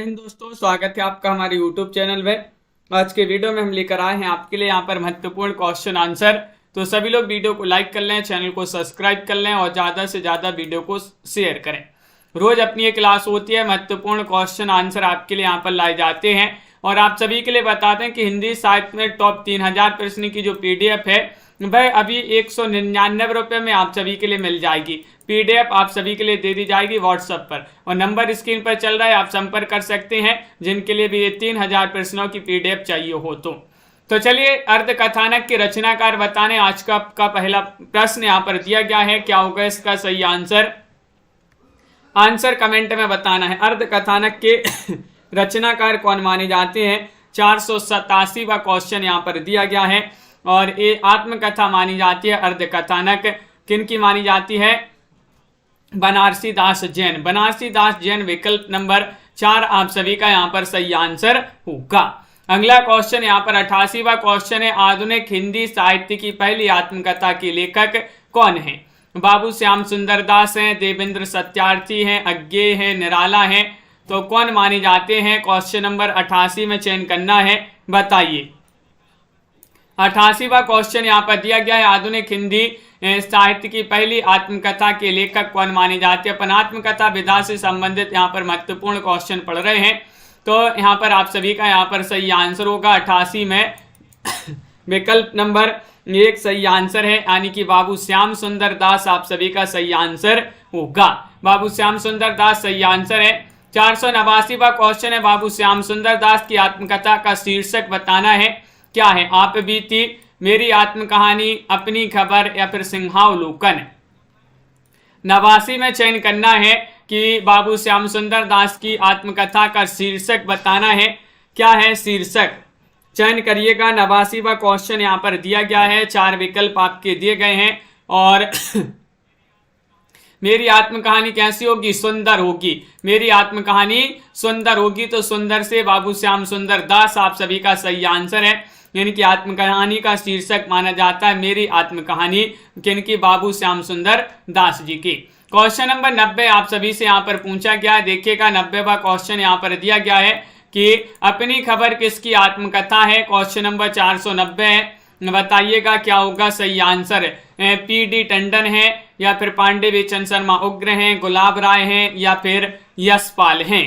दोस्तों, स्वागत है आपका हमारे YouTube चैनल में। आज के वीडियो में हम लेकर आए हैं आपके लिए यहाँ पर महत्वपूर्ण क्वेश्चन आंसर। तो सभी लोग वीडियो को लाइक कर लें, चैनल को सब्सक्राइब कर लें और ज़्यादा से ज़्यादा वीडियो को शेयर करें। रोज अपनी एक क्लास होती है, महत्वपूर्ण क्वेश्चन आंसर आपके लिए यहाँ पर लाए जाते हैं और आप सभी के लिए बताते हैं कि हिंदी साहित्य में टॉप 3000 प्रश्न की जो PDF है वह अभी 199 रुपये में आप सभी के लिए मिल जाएगी। PDF आप सभी के लिए दे दी जाएगी व्हाट्सएप पर और नंबर स्क्रीन पर चल रहा है, आप संपर्क कर सकते हैं जिनके लिए भी ये 3000 प्रश्नों की PDF चाहिए हो तो चलिए अर्ध कथानक के रचनाकार बताने आज का पहला प्रश्न यहाँ पर दिया गया है। क्या होगा इसका सही आंसर कमेंट में बताना है। अर्ध कथानक के रचनाकार कौन माने जाते हैं? 487वां क्वेश्चन यहाँ पर दिया गया है और ये आत्मकथा मानी जाती है। अर्ध कथानक किन की मानी जाती है? बनारसी दास जैन। बनारसी दास जैन विकल्प नंबर 4 आप सभी का यहाँ पर सही आंसर होगा। अगला क्वेश्चन यहाँ पर 88वां क्वेश्चन है। आधुनिक हिंदी साहित्य की पहली आत्मकथा के लेखक कौन है? बाबू श्याम सुंदर दास हैं, देवेंद्र सत्यार्थी हैं, अज्ञेय है, निराला है। तो कौन माने जाते हैं? क्वेश्चन नंबर 88 में चयन करना है, बताइए। 88वां क्वेश्चन यहाँ पर दिया गया है। आधुनिक हिंदी साहित्य की पहली आत्मकथा के लेखक कौन माने जाते हैं? अपन आत्मकथा विधा से संबंधित यहाँ पर महत्वपूर्ण क्वेश्चन पढ़ रहे हैं तो यहाँ पर आप सभी का यहाँ पर सही आंसर होगा 88 में विकल्प नंबर 1 सही आंसर है, यानी कि बाबू श्याम सुंदर दास आप सभी का सही आंसर होगा। बाबू श्याम सुंदर दास सही आंसर है। 489वां क्वेश्चन है। बाबू श्याम सुंदर दास की आत्मकथा का शीर्षक बताना है। क्या है? आप बीती, मेरी आत्मकहानी, अपनी खबर या फिर सिंहावलोकन। 89 में चयन करना है कि बाबू श्याम सुंदर दास की आत्मकथा का शीर्षक बताना है। क्या है शीर्षक? चयन करिएगा। 89वां क्वेश्चन यहाँ पर दिया गया है, 4 विकल्प आपके दिए गए हैं और मेरी आत्मकहानी कैसी होगी? सुंदर होगी। मेरी आत्मकहानी सुंदर होगी। तो सुंदर से बाबू श्याम सुंदर दास आप सभी का सही आंसर है, यानी कि आत्मकहानी का शीर्षक माना जाता है मेरी आत्मकहानी, किनकी? बाबू श्याम सुंदर दास जी की। क्वेश्चन नंबर 90 आप सभी से यहाँ पर पूछा गया है। देखिएगा 90वां क्वेश्चन यहाँ पर दिया गया है कि अपनी खबर किसकी आत्मकथा है? क्वेश्चन नंबर 490 है, बताइएगा क्या होगा सही आंसर? PD टंडन है या फिर पांडे बेचन शर्मा उग्र हैं, गुलाब राय हैं या फिर यशपाल हैं?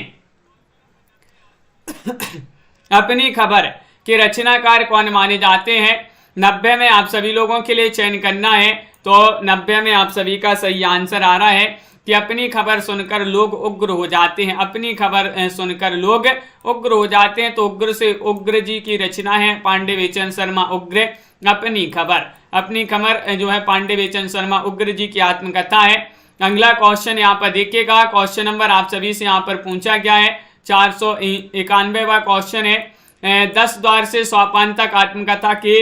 अपनी खबर के रचनाकार कौन माने जाते हैं? 90 में आप सभी लोगों के लिए चयन करना है। तो 90 में आप सभी का सही आंसर आ रहा है कि अपनी खबर सुनकर लोग उग्र हो जाते हैं। अपनी खबर सुनकर लोग उग्र हो जाते हैं। तो उग्र से उग्र जी की रचना है, पांडे बेचन शर्मा उग्र। अपनी खबर, अपनी खबर जो है पांडे बेचन शर्मा उग्र जी की आत्मकथा है। अगला क्वेश्चन यहाँ पर देखिएगा। क्वेश्चन नंबर आप सभी से यहाँ पर पूछा गया है। 491वां क्वेश्चन है। 10 द्वार से सोपान तक आत्मकथा के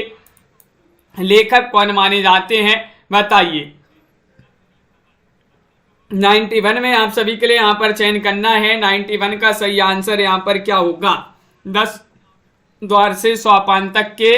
लेखक कौन माने जाते हैं? बताइए। 91 में आप सभी के लिए यहाँ पर चयन करना है। 91 का सही आंसर यहाँ पर क्या होगा? 10 द्वार से सोपान तक के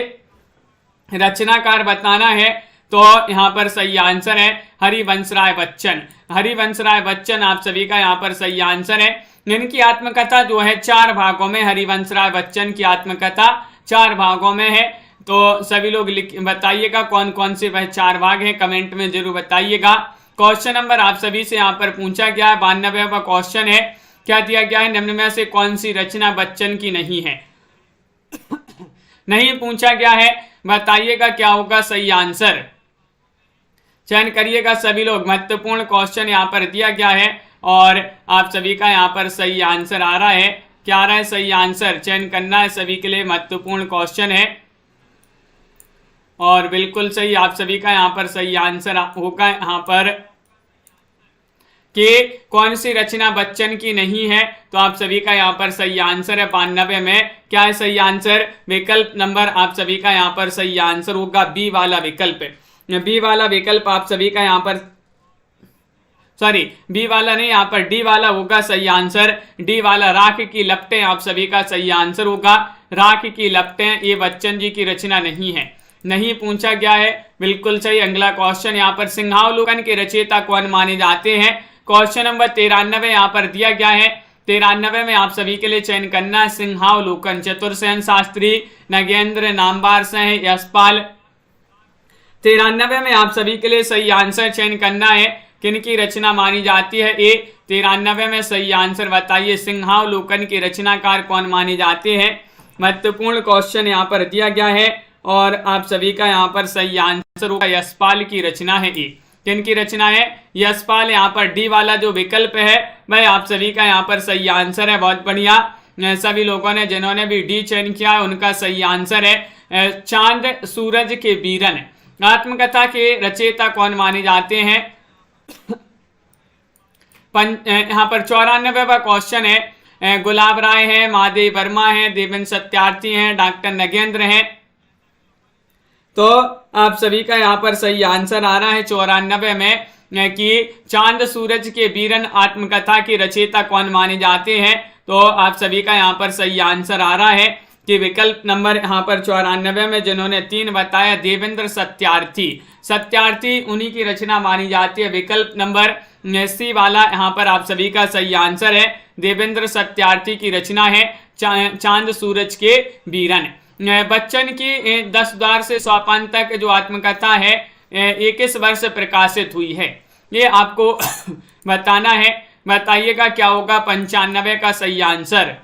रचनाकार बताना है। तो यहाँ पर सही आंसर है हरिवंश राय बच्चन। हरिवंश राय बच्चन आप सभी का यहाँ पर सही आंसर है। इनकी आत्मकथा जो है 4 भागों में, हरिवंश राय बच्चन की आत्मकथा 4 भागों में है। तो सभी लोग बताइएगा कौन कौन से वह 4 भाग हैं, कमेंट में जरूर बताइएगा। क्वेश्चन नंबर आप सभी से यहाँ पर पूछा गया है। 92वां क्वेश्चन है। क्या दिया गया है? निम्न में से कौन सी रचना बच्चन की नहीं है? नहीं पूछा गया है, बताइएगा क्या होगा सही आंसर? चयन करिएगा सभी लोग। महत्वपूर्ण क्वेश्चन यहाँ पर दिया गया है और आप सभी का यहाँ पर सही आंसर आ रहा है। क्या आ रहा है सही आंसर? चयन करना है सभी के लिए, महत्वपूर्ण क्वेश्चन है और बिल्कुल सही आप सभी का यहाँ पर सही आंसर होगा यहाँ पर कि कौन सी रचना बच्चन की नहीं है। तो आप सभी का यहाँ पर सही आंसर है 92 में। क्या है सही आंसर? विकल्प नंबर आप सभी का यहाँ पर सही आंसर होगा बी वाला विकल्प। बी वाला विकल्प आप सभी का यहाँ पर, सॉरी बी वाला नहीं, यहाँ पर डी वाला होगा सही आंसर। डी वाला राख की लपटें आप सभी का सही आंसर होगा। राख की लपटें ये बच्चन जी की रचना नहीं है, नहीं पूछा गया है, बिल्कुल सही। अगला क्वेश्चन यहाँ पर सिंहावलोकन के रचयिता कौन माने जाते हैं? क्वेश्चन नंबर 93 यहाँ पर दिया गया है 93 में आप सभी के लिए चयन करना है सिंहावलोकन, चतुर्सेन शास्त्री, नगेंद्र, नामवार सिंह, यशपाल। 93 में आप सभी के लिए सही आंसर चयन करना है किनकी रचना मानी जाती है। ए 93 में सही आंसर बताइए, सिंहावलोकन के रचनाकार कौन माने जाते हैं। महत्वपूर्ण क्वेश्चन यहाँ पर दिया गया है और आप सभी का यहाँ पर सही आंसर होगा यशपाल की रचना है। ए किनकी रचना है, यशपाल। यहाँ पर डी वाला जो विकल्प है भाई आप सभी का यहाँ पर सही आंसर है। बहुत बढ़िया, सभी लोगों ने जिन्होंने भी डी चयन किया है उनका सही आंसर है चांद सूरज के बीरन। आत्मकथा के रचयिता कौन माने जाते हैं। यहाँ पर 94वां क्वेश्चन है, गुलाब राय है, महादेव वर्मा है, देवेंद्र सत्यार्थी हैं, डॉक्टर नगेंद्र हैं। तो आप सभी का यहाँ पर सही आंसर आ रहा है 94 में कि चांद सूरज के बीरन आत्मकथा की रचयिता कौन माने जाते हैं। तो आप सभी का यहाँ पर सही आंसर आ रहा है कि विकल्प नंबर यहाँ पर 94 में जिन्होंने 3 बताया देवेंद्र सत्यार्थी। सत्यार्थी उन्हीं की रचना मानी जाती है। विकल्प नंबर सी वाला यहाँ पर आप सभी का सही आंसर है, देवेंद्र सत्यार्थी की रचना है चांद सूरज के बीरन। बच्चन की 10 द्वार से सोपान तक जो आत्मकथा है 21 वर्ष प्रकाशित हुई है, ये आपको बताना है। बताइएगा क्या होगा 95 का सही आंसर।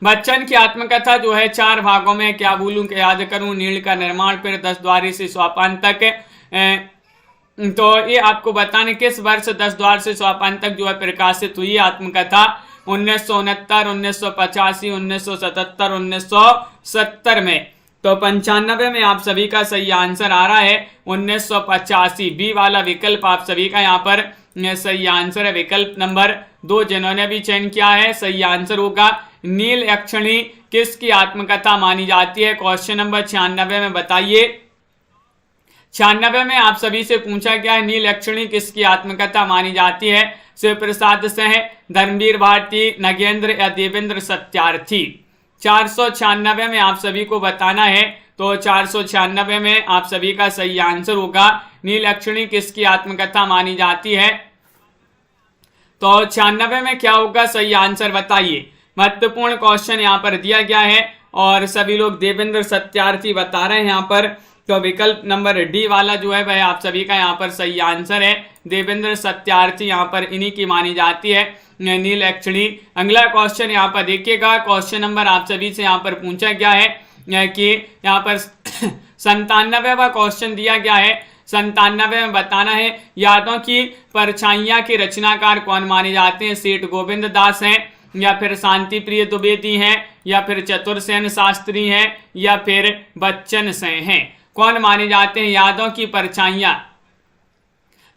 बच्चन की आत्मकथा जो है 4 भागों में, क्या भूलूं कि याद करूं, नील का निर्माण, फिर 10 द्वार से सोपान तक। तो ये आपको बताने किस वर्ष 10 द्वार से सोपान तक जो है प्रकाशित हुई आत्मकथा। 1969, 1985, 1977, 1970 में। तो 95 में आप सभी का सही आंसर आ रहा है 1985। बी वाला विकल्प आप सभी का यहाँ पर सही आंसर है। विकल्प नंबर 2 जिन्होंने भी चयन किया है सही आंसर होगा। नील यक्षिणी किसकी आत्मकथा मानी जाती है। क्वेश्चन नंबर 96 में बताइए। 96 में आप सभी से पूछा गया है नील यक्षिणी किसकी आत्मकथा मानी जाती है। शिव प्रसाद सिंह, धर्मवीर भारती, नगेंद्र या देवेंद्र सत्यार्थी। 496 में आप सभी को बताना है। तो 496 में आप सभी का सही आंसर होगा नील यक्षिणी किसकी आत्मकथा मानी जाती है। तो 96 में क्या होगा सही आंसर बताइए। महत्वपूर्ण क्वेश्चन यहाँ पर दिया गया है और सभी लोग देवेंद्र सत्यार्थी बता रहे हैं यहाँ पर। तो विकल्प नंबर डी वाला जो है वह आप सभी का यहाँ पर सही आंसर है। देवेंद्र सत्यार्थी यहाँ पर इन्हीं की मानी जाती है नील यक्षिणी। अगला क्वेश्चन यहाँ पर देखिएगा। क्वेश्चन नंबर आप सभी से यहाँ पर पूछा गया है कि यहाँ पर 97वां क्वेश्चन दिया गया है। 97 में बताना है यादों की परछाइयाँ के रचनाकार कौन माने जाते हैं। सेठ गोविंद दास हैं, या फिर शांति प्रिय द्विवेदी हैं, या फिर चतुर्सेन शास्त्री हैं, या फिर बच्चन सिंह हैं। कौन माने जाते हैं यादों की परछाइयाँ।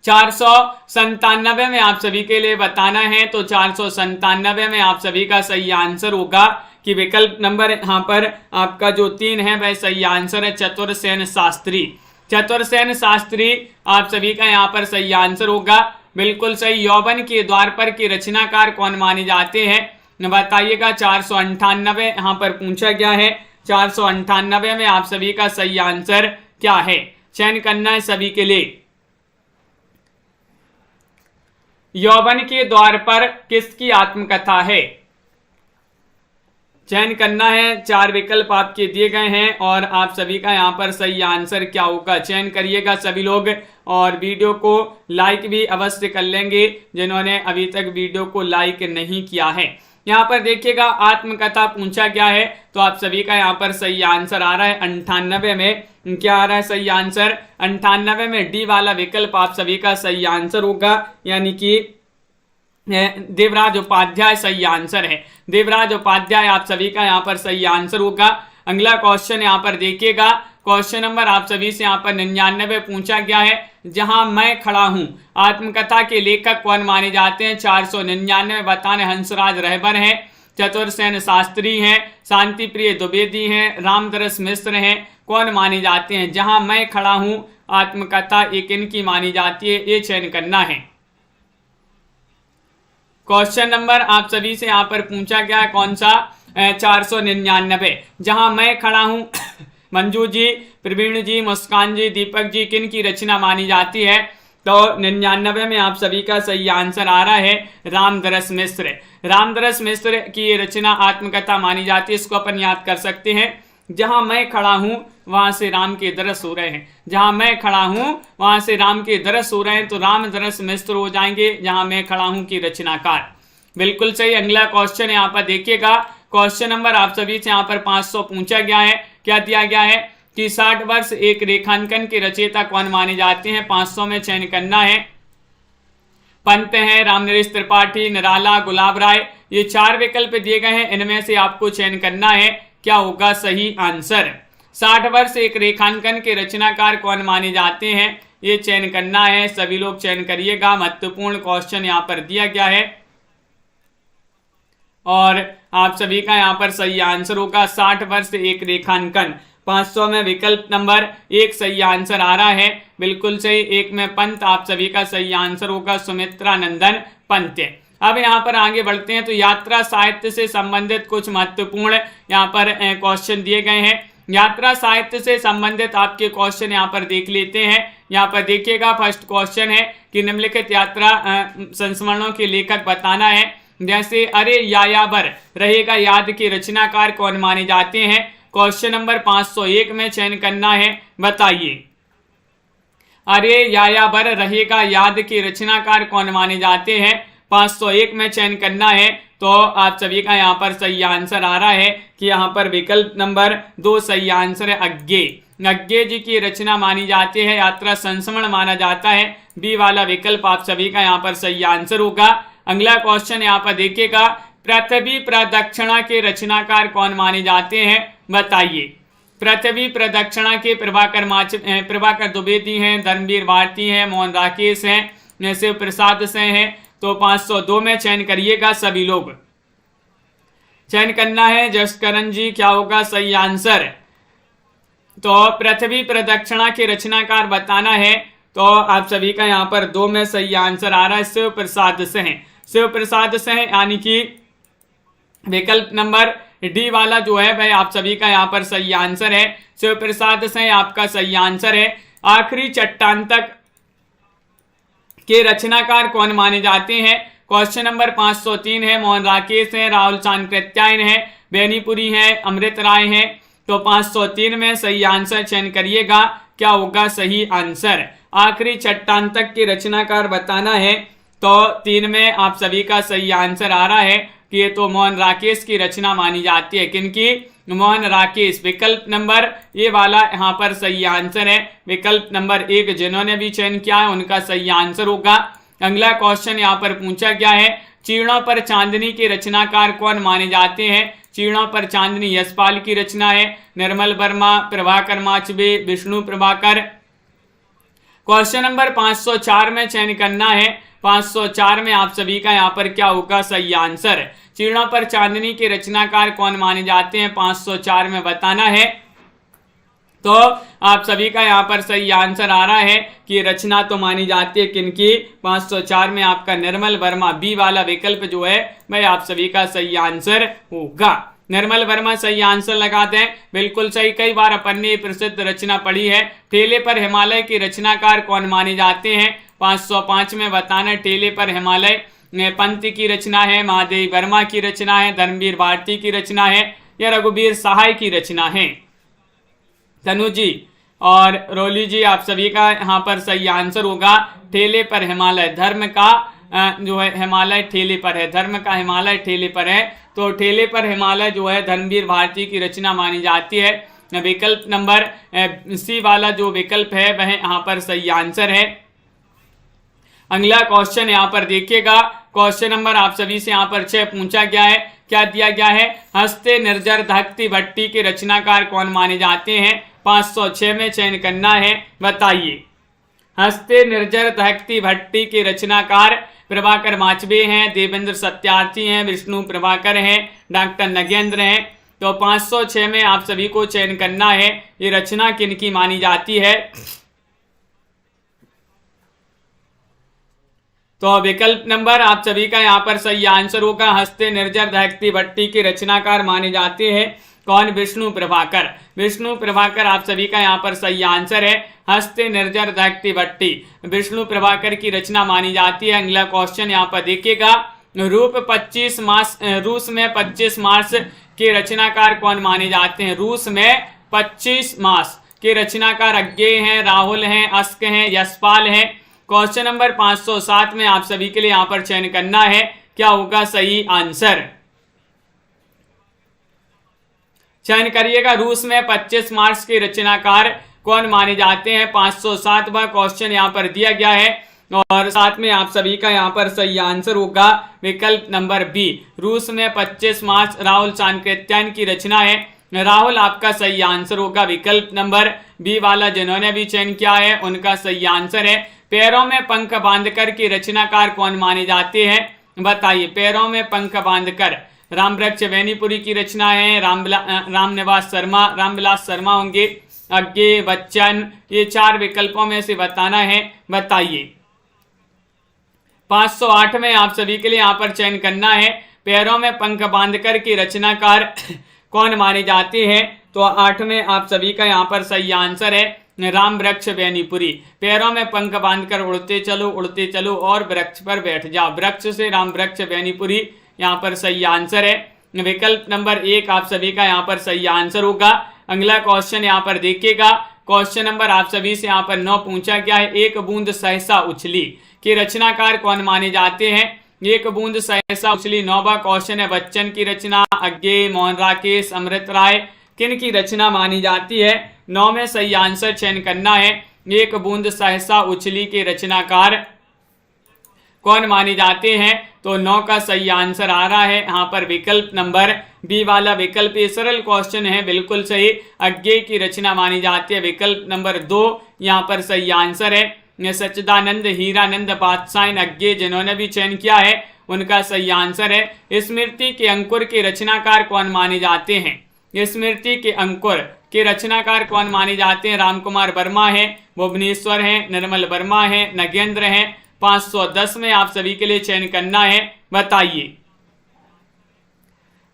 497 में आप सभी के लिए बताना है। तो 497 में आप सभी का सही आंसर होगा कि विकल्प नंबर यहाँ पर आपका जो 3 है वह सही आंसर है चतुर्सेन शास्त्री। चतुर्सेन शास्त्री आप सभी का यहाँ पर सही आंसर होगा। बिल्कुल सही। यौवन के द्वार पर की रचनाकार कौन माने जाते हैं बताइएगा। 498 यहाँ पर पूछा गया है। 498 में आप सभी का सही आंसर क्या है, चयन करना है सभी के लिए। यौवन के द्वार पर किसकी आत्मकथा है, चयन करना है। 4 विकल्प आपके दिए गए हैं और आप सभी का यहाँ पर सही आंसर क्या होगा, चयन करिएगा सभी लोग। और वीडियो को लाइक भी अवश्य कर लेंगे जिन्होंने अभी तक वीडियो को लाइक नहीं किया है। यहाँ पर देखिएगा आत्मकथा पूछा गया है। तो आप सभी का यहाँ पर सही आंसर आ रहा है 98 में। क्या आ रहा है सही आंसर 98 में। डी वाला विकल्प आप सभी का सही आंसर होगा, यानी कि देवराज उपाध्याय सही आंसर है। देवराज उपाध्याय आप सभी का यहाँ पर सही आंसर होगा। अगला क्वेश्चन यहाँ पर देखिएगा। क्वेश्चन नंबर आप सभी से यहाँ पर 99 पूछा गया है। जहां मैं खड़ा हूं आत्मकथा के लेखक कौन माने जाते हैं। 499 बताने हंसराज रहबर हैं, चतुर्सेन शास्त्री हैं, शांति प्रिय द्विवेदी हैं, रामदरस मिश्र हैं। कौन माने जाते हैं। जहां मैं खड़ा हूं आत्मकथा एक इनकी मानी जाती है, ये चयन करना है। क्वेश्चन नंबर आप सभी से यहाँ पर पूछा गया है कौन सा 499। जहां मैं खड़ा हूं मंजू जी, प्रवीण जी, मुस्कान जी, दीपक जी किन की रचना मानी जाती है। तो 99 में आप सभी का सही आंसर आ रहा है रामदरस मिश्र। रामदरस मिश्र की रचना आत्मकथा मानी जाती है। इसको अपन याद कर सकते हैं, जहां मैं खड़ा हूं वहां से राम के दरस हो रहे हैं, जहां मैं खड़ा हूं वहां से राम के दरस हो रहे हैं, तो रामदरस मिश्र हो जाएंगे जहां मैं खड़ा हूं की रचनाकार। बिल्कुल सही। अगला क्वेश्चन यहाँ पर देखिएगा, क्वेश्चन नंबर आप सभी से यहाँ पर 500 पूछा गया है। क्या दिया गया है कि 60 वर्ष एक रेखांकन के रचयिता कौन माने जाते हैं। 500 में चयन करना है। पंत हैं, रामनरेश त्रिपाठी, निराला, गुलाब राय, ये 4 विकल्प दिए गए हैं। इनमें से आपको चयन करना है, क्या होगा सही आंसर। 60 वर्ष एक रेखांकन के रचनाकार कौन माने जाते हैं, ये चयन करना है। सभी लोग चयन करिएगा, महत्वपूर्ण क्वेश्चन यहाँ पर दिया गया है और आप सभी का यहाँ पर सही आंसर होगा 60 वर्ष एक रेखांकन। 500 में विकल्प नंबर 1 सही आंसर आ रहा है, बिल्कुल सही। 1 में पंत, आप सभी का सही आंसर होगा सुमित्रा नंदन पंत। अब यहाँ पर आगे बढ़ते हैं, तो यात्रा साहित्य से संबंधित कुछ महत्वपूर्ण यहाँ पर क्वेश्चन दिए गए हैं। यात्रा साहित्य से संबंधित आपके क्वेश्चन यहाँ पर देख लेते हैं। यहाँ पर देखिएगा, फर्स्ट क्वेश्चन है कि निम्नलिखित यात्रा संस्मरणों के लेखक बताना है। जैसे अरे यायावर रहेगा याद के रचनाकार कौन माने जाते हैं। क्वेश्चन नंबर 501 में चयन करना है, बताइए अरे यायावर रहेगा याद के रचनाकार कौन माने जाते हैं। 501 में चयन करना है, तो आप सभी का यहाँ पर सही आंसर आ रहा है कि यहाँ पर विकल्प नंबर 2 सही आंसर है। अज्ञे जी की रचना मानी जाती है, यात्रा संस्मरण माना जाता है। बी वाला विकल्प आप सभी का यहाँ पर सही आंसर होगा। अगला क्वेश्चन यहाँ पर देखिएगा, पृथ्वी प्रदक्षिणा के रचनाकार कौन माने जाते हैं, बताइए। पृथ्वी प्रदक्षिणा के प्रभाकर द्विवेदी हैं, धर्मवीर भारती हैं, मोहन राकेश हैं, शिव प्रसाद से हैं। तो 502 में चयन करिएगा, सभी लोग चयन करना है। जसकरण जी, क्या होगा सही आंसर। तो पृथ्वी प्रदक्षिणा के रचनाकार बताना है, तो आप सभी का यहाँ पर 2 में सही आंसर आ रहा है, शिव प्रसाद से हैं। शिव प्रसाद से हैं, यानी कि विकल्प नंबर डी वाला जो है भाई आप सभी का यहाँ पर सही आंसर है। शिव प्रसाद से आपका सही आंसर है। आखिरी चट्टान तक के रचनाकार कौन माने जाते हैं। क्वेश्चन नंबर 503 है, मोहन राकेश हैं, राहुल चाणक्यायन है, बेनीपुरी है, अमृत राय हैं। तो 503 में सही आंसर चयन करिएगा, क्या होगा सही आंसर। आखिरी चट्टान तक के रचनाकार बताना है, तो 3 में आप सभी का सही आंसर आ रहा है कि ये तो मोहन राकेश की रचना मानी जाती है। किनकी, मोहन राकेश। विकल्प नंबर ये वाला यहाँ पर सही आंसर है। विकल्प नंबर 1 जिन्होंने भी चयन किया है उनका सही आंसर होगा। अगला क्वेश्चन यहाँ पर पूछा गया है, चीड़ों पर चांदनी के रचनाकार कौन माने जाते हैं। चीड़ों पर चांदनी यशपाल की रचना है, निर्मल वर्मा, प्रभाकर माचबे, विष्णु प्रभाकर। क्वेश्चन नंबर 504 में चयन करना है। 504 में आप सभी का यहाँ पर क्या होगा सही आंसर। चीड़ों पर चांदनी के रचनाकार कौन माने जाते हैं, 504 में बताना है। तो आप सभी का यहाँ पर सही आंसर आ रहा है कि रचना तो मानी जाती है किनकी, 504 में आपका निर्मल वर्मा। बी वाला विकल्प जो है भाई आप सभी का सही आंसर होगा। निर्मल वर्मा सही आंसर लगाते हैं, बिल्कुल सही। कई बार अपन ने प्रसिद्ध रचना पढ़ी है। ठेले पर हिमालय के रचनाकार कौन माने जाते हैं, 505 में बताना। ठेले पर हिमालय पंत की रचना है, महादेवी वर्मा की रचना है, धर्मवीर भारती की रचना है, या रघुवीर सहाय की रचना है। तनु जी और रोली जी, आप सभी का यहाँ पर सही आंसर होगा ठेले पर हिमालय। धर्म का जो है हिमालय ठेले पर है, धर्म का हिमालय ठेले पर है। तो ठेले पर हिमालय जो है धर्मवीर भारती की रचना मानी जाती है। विकल्प नंबर सी वाला जो विकल्प है वह यहाँ पर सही आंसर है। अगला क्वेश्चन यहाँ पर देखिएगा, क्वेश्चन नंबर आप सभी से यहाँ पर 6 पूछा गया है। क्या दिया गया है, हस्ते निर्जर धकती भट्टी के रचनाकार कौन माने जाते हैं। 506 में चयन करना है, बताइए। हस्ते निर्जर धकती भट्टी के रचनाकार प्रभाकर माचबे हैं, देवेंद्र सत्यार्थी हैं, विष्णु प्रभाकर हैं, डॉक्टर नगेंद्र हैं। तो 506 में आप सभी को चयन करना है, ये रचना किनकी मानी जाती है। तो विकल्प नंबर आप सभी का यहाँ पर सही आंसर होगा, हस्ते निर्जर धकती भट्टी के रचनाकार माने जाते हैं कौन? विष्णु प्रभाकर। विष्णु प्रभाकर आप सभी का यहाँ पर सही आंसर है। हस्ते निर्जर दहकती भट्टी विष्णु प्रभाकर की रचना मानी जाती है। अगला क्वेश्चन यहाँ पर देखिएगा, रूस में 25 मार्च के रचनाकार कौन माने जाते हैं? रूस में 25 मार्च के रचनाकार अज्ञेय हैं, राहुल हैं, अस्क हैं, यशपाल हैं। क्वेश्चन नंबर 507 में आप सभी के लिए यहाँ पर चयन करना है, क्या होगा सही आंसर? चयन करिएगा। रूस में 25 मार्च के रचनाकार कौन माने जाते हैं? 507वां क्वेश्चन यहाँ पर दिया गया है और साथ में आप सभी का यहाँ पर सही आंसर होगा विकल्प नंबर बी। रूस में 25 मार्च राहुल सांकृत्यायन की रचना है। राहुल आपका सही आंसर होगा विकल्प नंबर बी वाला। जिन्होंने भी चयन किया है उनका सही आंसर है। पैरों में पंख बांधकर की रचनाकार कौन माने जाते हैं? बताइए। पैरों में पंख बांधकर रामवृक्ष बेनीपुरी की रचना है, रामनिवास शर्मा होंगे, अज्ञेय, बच्चन, ये 4 विकल्पों में से बताना है। बताइए। 508 में आप सभी के लिए यहाँ पर चयन करना है, पैरों में पंख बांधकर की रचनाकार कौन माने जाते हैं? तो 8 में आप सभी का यहाँ पर सही आंसर है रामवृक्ष बेनीपुरी। पैरों में पंख बांधकर उड़ते चलो और वृक्ष पर बैठ जाओ। वृक्ष से रामवृक्ष बेनीपुरी यहाँ पर सही आंसर है। विकल्प नंबर 1 आप सभी का यहाँ पर सही आंसर होगा। अगला क्वेश्चन यहाँ पर देखिएगा। क्वेश्चन नंबर आप सभी से यहाँ पर 9 पूछा गया है। एक बूंद सहसा उछली के रचनाकार कौन माने जाते हैं? एक बूंद सहसा उछली 9वां क्वेश्चन है। बच्चन की रचना, अज्ञेय, मोहन राकेश, अमृत राय, किन की रचना मानी जाती है? 9 में सही आंसर चयन करना है। एक बूंद सहसा उछली के रचनाकार कौन माने जाते हैं? तो 9 का सही आंसर आ रहा है यहाँ पर विकल्प नंबर बी वाला विकल्प। ये सरल क्वेश्चन है, बिल्कुल सही। अज्ञेय की रचना मानी जाती है, विकल्प नंबर 2 यहाँ पर सही आंसर है। सच्चिदानंद, हीरानंद, बादशाह, अज्ञेय, जिन्होंने भी चयन किया है उनका सही आंसर है। स्मृति के अंकुर के रचनाकार कौन माने जाते हैं? स्मृति के अंकुर के रचनाकार कौन माने जाते हैं? रामकुमार वर्मा है, भुवनेश्वर है, निर्मल वर्मा है, नगेंद्र है। 510 में आप सभी के लिए चयन करना है। बताइए।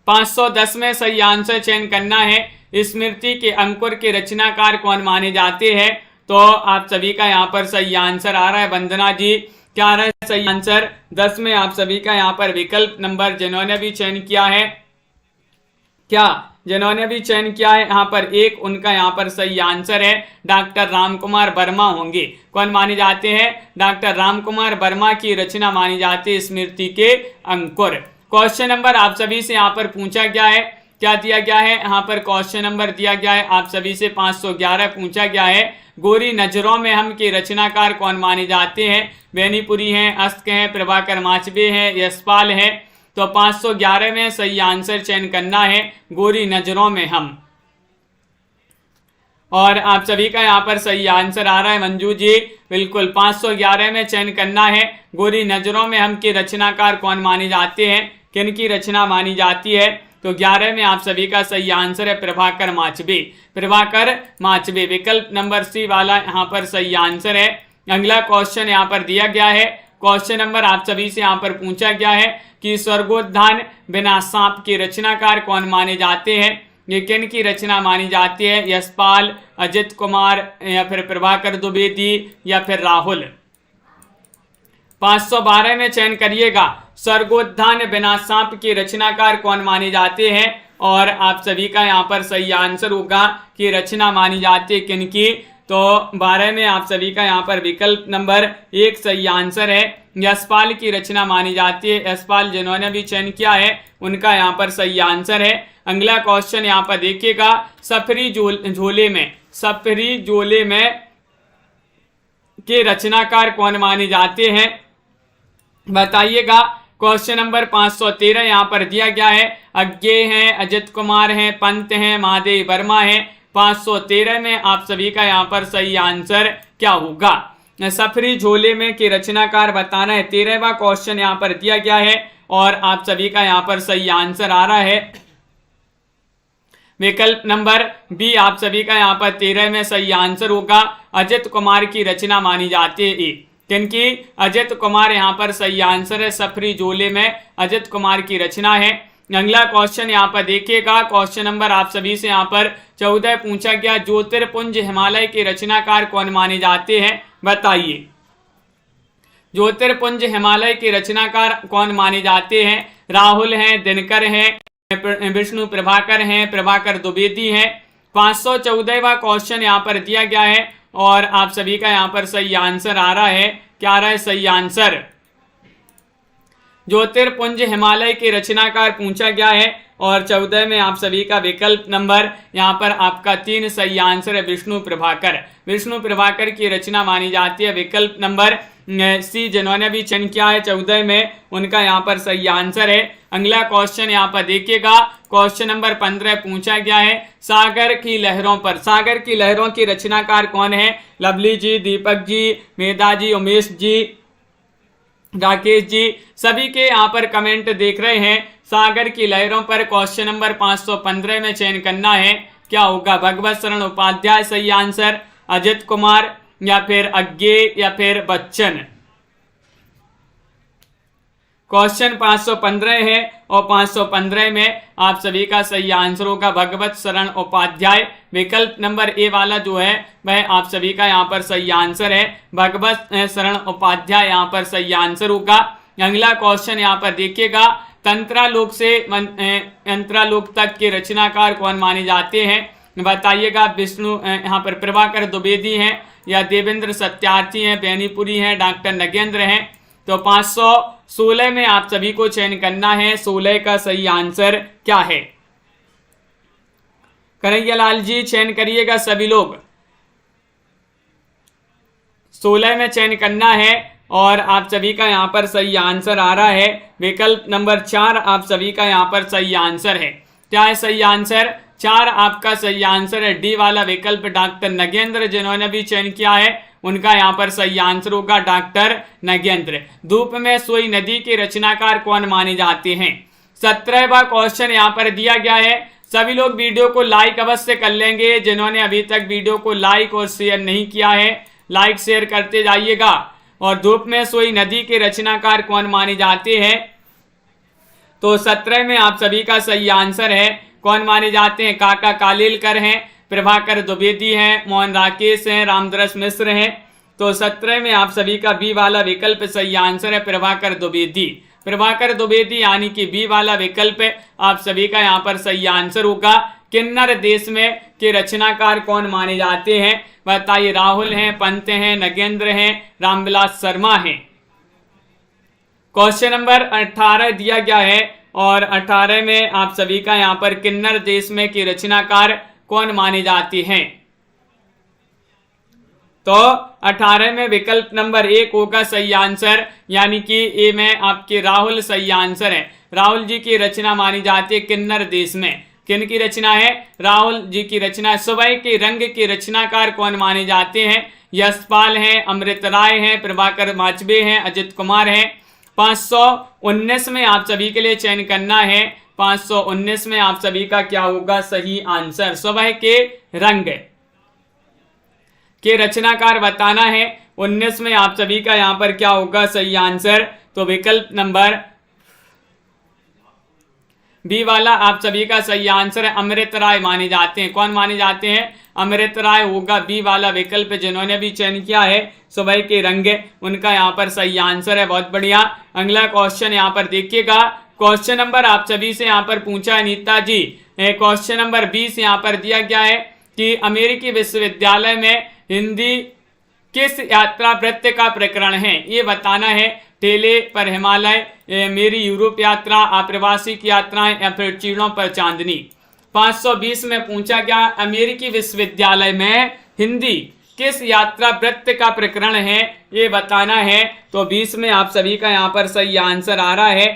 510 में सही आंसर चयन करना है। स्मृति के अंकुर के रचनाकार कौन माने जाते हैं? तो आप सभी का यहाँ पर सही आंसर आ रहा है वंदना जी। क्या आ रहा है सही आंसर? 10 में आप सभी का यहाँ पर विकल्प नंबर, जिन्होंने भी चयन किया है, जिन्होंने भी चयन किया है यहाँ पर 1, उनका यहाँ पर सही आंसर है डॉक्टर रामकुमार वर्मा होंगे। कौन माने जाते हैं? डॉक्टर रामकुमार वर्मा की रचना मानी जाती है स्मृति के अंकुर। क्वेश्चन नंबर आप सभी से यहाँ पर पूछा गया है, क्या दिया गया है? यहाँ पर क्वेश्चन नंबर दिया गया है आप सभी से 511 पूछा गया है। गोरी नजरों में हम के रचनाकार कौन माने जाते हैं? बेनीपुरी हैं, अस्क हैं, प्रभाकर माचबे हैं, यशपाल है। तो 511 में सही आंसर चयन करना है गोरी नजरों में हम। और आप सभी का यहाँ पर सही आंसर आ रहा है मंजू जी, बिल्कुल 511 में चयन करना है गोरी नजरों में हम के रचनाकार कौन माने जाते हैं, किन की रचना मानी जाती है। तो 11 में आप सभी का सही आंसर है प्रभाकर माचबे, विकल्प नंबर सी वाला यहाँ पर सही आंसर है। अगला क्वेश्चन यहाँ पर दिया गया है। क्वेश्चन नंबर आप सभी से यहाँ पर पूछा गया है कि स्वर्गोद्यान बिना सांप के रचनाकार कौन माने जाते हैं? ये किन की रचना मानी जाती है? यशपाल, अजित कुमार, या फिर प्रभाकर द्विवेदी, या फिर राहुल। 512 में चयन करिएगा। स्वर्गोद्यान बिना सांप के रचनाकार कौन माने जाते हैं? और आप सभी का यहाँ पर सही आंसर होगा कि रचना मानी जाती है किन की। तो 12 में आप सभी का यहाँ पर विकल्प नंबर 1 सही आंसर है। यशपाल की रचना मानी जाती है। यशपाल जिन्होंने भी चयन किया है उनका यहाँ पर सही आंसर है। अगला क्वेश्चन यहाँ पर देखिएगा। सफरी जोले में के रचनाकार कौन माने जाते हैं? बताइएगा। क्वेश्चन नंबर 513 यहाँ पर दिया गया है। अज्ञेय हैं, अजित कुमार हैं, पंत हैं, महादेव वर्मा है। 513 में आप सभी का यहाँ पर सही आंसर क्या होगा? सफरी झोले में के रचनाकार बताना है। 13वां क्वेश्चन यहाँ पर दिया गया है और आप सभी का यहाँ पर सही आंसर आ रहा है विकल्प नंबर बी। आप सभी का यहाँ पर 13 में सही आंसर होगा। अजित कुमार की रचना मानी जाती है। किनकी? अजित कुमार यहाँ पर सही आंसर है। सफरी झोले में अजित कुमार की रचना है। अगला क्वेश्चन यहाँ पर देखिएगा, क्वेश्चन नंबर आप सभी से यहाँ पर 14 पूछा गया, ज्योतिर्पुंज हिमालय के रचनाकार कौन माने जाते हैं, बताइए। ज्योतिर्पुंज हिमालय के रचनाकार कौन माने जाते हैं? राहुल हैं, दिनकर हैं, विष्णु प्रभाकर हैं, प्रभाकर द्विवेदी हैं। 514वां क्वेश्चन यहाँ पर दिया गया है और आप सभी का यहाँ पर सही आंसर आ रहा है। क्या आ रहा है सही आंसर? ज्योतिर्पुंज हिमालय के रचनाकार पूछा गया है और 14 में आप सभी का विकल्प नंबर यहाँ पर आपका 3 सही आंसर है, विष्णु प्रभाकर। विष्णु प्रभाकर की रचना मानी जाती है। विकल्प नंबर सी जिन्होंने भी चयन किया है 14 में, उनका यहाँ पर सही आंसर है। अगला क्वेश्चन यहाँ पर देखिएगा, क्वेश्चन नंबर 15 पूछा गया है, सागर की लहरों पर। सागर की लहरों की रचनाकार कौन है? लवली जी, दीपक जी, मेधा जी, उमेश जी, राकेश जी, सभी के यहाँ पर कमेंट देख रहे हैं। सागर की लहरों पर क्वेश्चन नंबर 515 में चयन करना है, क्या होगा? भगवत शरण उपाध्याय सही आंसर, अजित कुमार या फिर अज्ञे या फिर बच्चन। क्वेश्चन 515 है और 515 में आप सभी का सही आंसर होगा भगवत शरण उपाध्याय। विकल्प नंबर ए वाला जो है वह आप सभी का यहाँ पर सही आंसर है, भगवत शरण उपाध्याय यहाँ पर सही आंसर होगा। अगला क्वेश्चन यहाँ पर देखिएगा, तंत्रालोक से यंत्रालोक तक के रचनाकार कौन माने जाते हैं, बताइएगा। विष्णु यहाँ पर प्रभाकर द्विवेदी हैं या देवेंद्र सत्यार्थी हैं, बेनीपुरी हैं, डॉक्टर नगेंद्र हैं। तो 516 में आप सभी को चयन करना है, 16 का सही आंसर क्या है? कन्हैया लाल जी चयन करिएगा सभी लोग, 16 में चयन करना है और आप सभी का यहाँ पर सही आंसर आ रहा है। विकल्प नंबर 4 आप सभी का यहाँ पर सही आंसर है। क्या है सही आंसर? 4 आपका सही आंसर है, डी वाला विकल्प। डॉक्टर नगेंद्र जिन्होंने भी चयन किया है उनका यहाँ पर सही आंसर होगा डॉक्टर नगेंद्र। धूप में सोई नदी के रचनाकार कौन माने जाते हैं? 17वां क्वेश्चन यहाँ पर दिया गया है। सभी लोग वीडियो को लाइक अवश्य कर लेंगे, जिन्होंने अभी तक वीडियो को लाइक और शेयर नहीं किया है लाइक शेयर करते जाइएगा। और धूप में सोई नदी के रचनाकार कौन माने जाते हैं? तो 17 में आप सभी का सही आंसर है, कौन माने जाते हैं? काका कालेलकर हैं, प्रभाकर द्विवेदी हैं, मोहन राकेश हैं, रामदरस मिश्र हैं। तो 17 में आप सभी का बी वाला विकल्प सही आंसर है, प्रभाकर द्विवेदी। प्रभाकर द्विवेदी यानी कि बी वाला विकल्प आप सभी का यहाँ पर सही आंसर होगा। किन्नर देश में के रचनाकार कौन माने जाते हैं, बताइए। राहुल हैं, पंत हैं, नगेंद्र हैं, रामविलास शर्मा हैं। क्वेश्चन नंबर 18 दिया गया है और 18 में आप सभी का यहाँ पर किन्नर देश में की रचनाकार कौन माने जाते हैं? तो 18 में विकल्प नंबर 1 होगा सही आंसर, यानी कि ए में आपके राहुल सही आंसर है। राहुल जी की रचना मानी जाती है किन्नर देश में। किन की रचना है? राहुल जी की रचना। सुबह के रंग के रचनाकार कौन माने जाते हैं? यशपाल हैं, अमृत राय हैं, प्रभाकर माचबे हैं, अजित कुमार हैं। 519 में आप सभी के लिए चयन करना है। 519 में आप सभी का क्या होगा सही आंसर? सुबह के रंग के रचनाकार बताना है। 19 में आप सभी का यहाँ पर क्या होगा सही आंसर? तो विकल्प नंबर बी वाला आप सभी का सही आंसर है, अमृत राय माने जाते हैं। कौन माने जाते हैं? अमृत राय होगा बी वाला विकल्प। जिन्होंने भी चयन किया है सुबह के रंग, उनका यहाँ पर सही आंसर है। बहुत बढ़िया। अगला क्वेश्चन यहाँ पर देखिएगा, क्वेश्चन नंबर आप सभी से यहाँ पर पूछा है नीता जी। क्वेश्चन नंबर 20 यहाँ पर दिया गया है कि अमेरिकी विश्वविद्यालय में हिंदी किस यात्रा वृत्त का प्रकरण है, ये बताना है। ठेले पर हिमालय, मेरी यूरोप यात्रा, आप्रवासी की यात्राएं या फिर चीड़ों पर चांदनी। 520 में पूछा गया अमेरिकी विश्वविद्यालय में हिंदी किस यात्रा वृत्त का प्रकरण है, ये बताना है। तो 20 में आप सभी का यहाँ पर सही आंसर आ रहा है।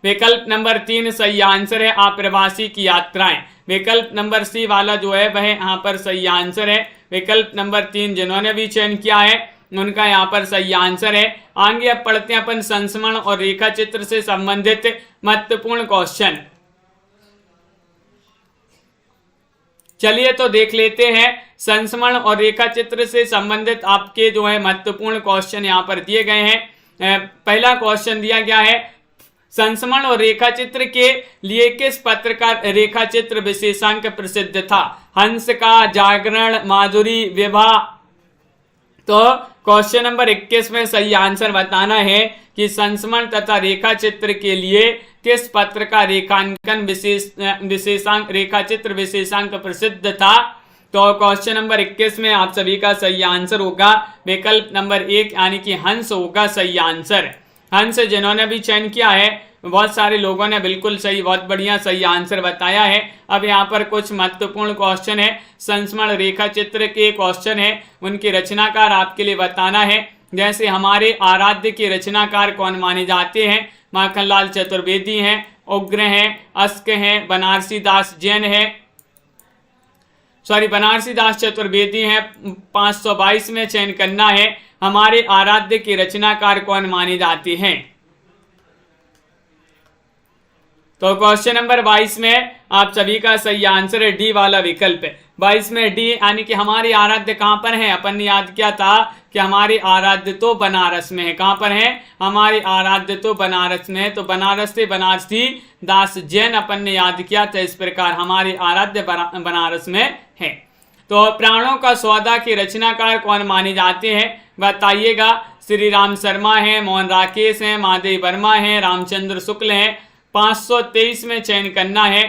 विकल्प नंबर 3 सही आंसर है, आप्रवासी की यात्राएं। विकल्प नंबर सी वाला जो है वह यहाँ पर सही आंसर है। विकल्प नंबर 3 जिन्होंने भी चयन किया है उनका यहाँ पर सही आंसर है। आगे अब पढ़ते हैं अपन संस्मरण और रेखा चित्र से संबंधित महत्वपूर्ण क्वेश्चन। चलिए तो देख लेते हैं संस्मरण और रेखा चित्र से संबंधित आपके जो है महत्वपूर्ण क्वेश्चन यहाँ पर दिए गए हैं। पहला क्वेश्चन दिया गया है, संस्मरण और रेखा चित्र के लिए किस पत्र का रेखा चित्र विशेषांक प्रसिद्ध था? हंस का, जागरण, माधुरी, विभा। तो क्वेश्चन नंबर 21 में सही आंसर बताना है कि संस्मरण तथा रेखा चित्र के लिए किस पत्र का रेखांकन विशेषांक रेखा चित्र विशेषांक प्रसिद्ध था। तो क्वेश्चन नंबर 21 में आप सभी का सही आंसर होगा विकल्प नंबर 1 यानी कि हंस होगा सही आंसर। हंस जिन्होंने भी चयन किया है बहुत सारे लोगों ने बिल्कुल सही, बहुत बढ़िया सही आंसर बताया है। अब यहाँ पर कुछ महत्वपूर्ण क्वेश्चन है, संस्मरण रेखा चित्र के क्वेश्चन है, उनके रचनाकार आपके लिए बताना है। जैसे हमारे आराध्य के रचनाकार कौन माने जाते हैं? माखनलाल चतुर्वेदी हैं, उग्र हैं, अस्क हैं, बनारसी दास जैन है, बनारसी दास चतुर्वेदी हैं। 522 में चयन करना है हमारे आराध्य के रचनाकार कौन माने जाते हैं। तो क्वेश्चन नंबर 22 में आप सभी का सही आंसर है डी वाला विकल्प है। 22 में डी यानी कि हमारे आराध्य कहां पर है? अपन ने याद किया था कि हमारे आराध्य तो बनारस में है। कहां पर है? हमारे आराध्य तो बनारस में है। तो बनारस से बनारसी दास जैन अपन ने याद किया था। इस प्रकार हमारे आराध्य बनारस में है। तो प्राणों का सौदा के रचनाकार कौन माने जाते हैं? बताइएगा। श्री राम शर्मा है, मोहन राकेश है, महादेव वर्मा है, रामचंद्र शुक्ल है। 523 में चयन करना है।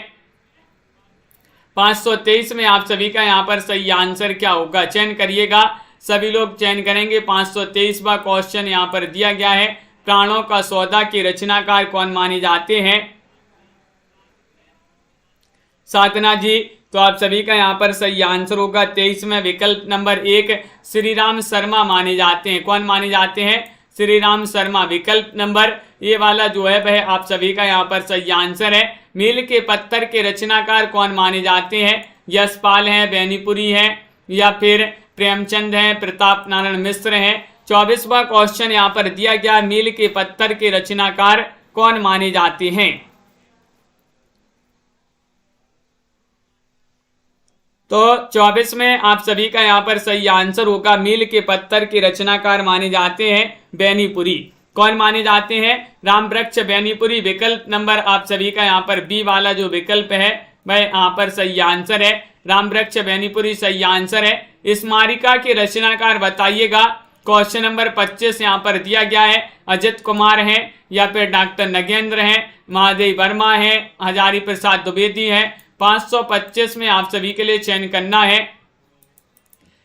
523 में आप सभी का यहाँ पर सही आंसर क्या होगा? चयन करिएगा, सभी लोग चयन करेंगे। 523वां क्वेश्चन यहाँ पर दिया गया है, प्राणों का सौदा के रचनाकार कौन माने जाते हैं? साधना जी, तो आप सभी का यहाँ पर सही आंसर होगा 23 में विकल्प नंबर 1 श्री राम शर्मा माने जाते हैं। कौन माने जाते हैं? श्री राम शर्मा। विकल्प नंबर ये वाला जो है वह आप सभी का यहाँ पर सही आंसर है। मील के पत्थर के रचनाकार कौन माने जाते हैं? यशपाल हैं, बेनीपुरी हैं, या फिर प्रेमचंद हैं, प्रताप नारायण मिश्र हैं। 24वां क्वेश्चन यहाँ पर दिया गया, मील के पत्थर के रचनाकार कौन माने जाते हैं? तो 24 में आप सभी का यहाँ पर सही आंसर होगा, मील के पत्थर के रचनाकार माने जाते हैं बेनीपुरी। कौन माने जाते हैं? राम वृक्ष बेनीपुरी। विकल्प नंबर आप सभी का यहाँ पर बी वाला जो विकल्प है वह यहाँ पर सही आंसर है। राम वृक्ष बेनीपुरी सही आंसर है। स्मारिका के रचनाकार बताइएगा। क्वेश्चन नंबर 25 यहाँ पर दिया गया है, अजित कुमार हैं, या फिर डॉक्टर नगेंद्र हैं, महादेव वर्मा हैं, हजारी प्रसाद द्विवेदी हैं। 525 में आप सभी के लिए चयन करना है,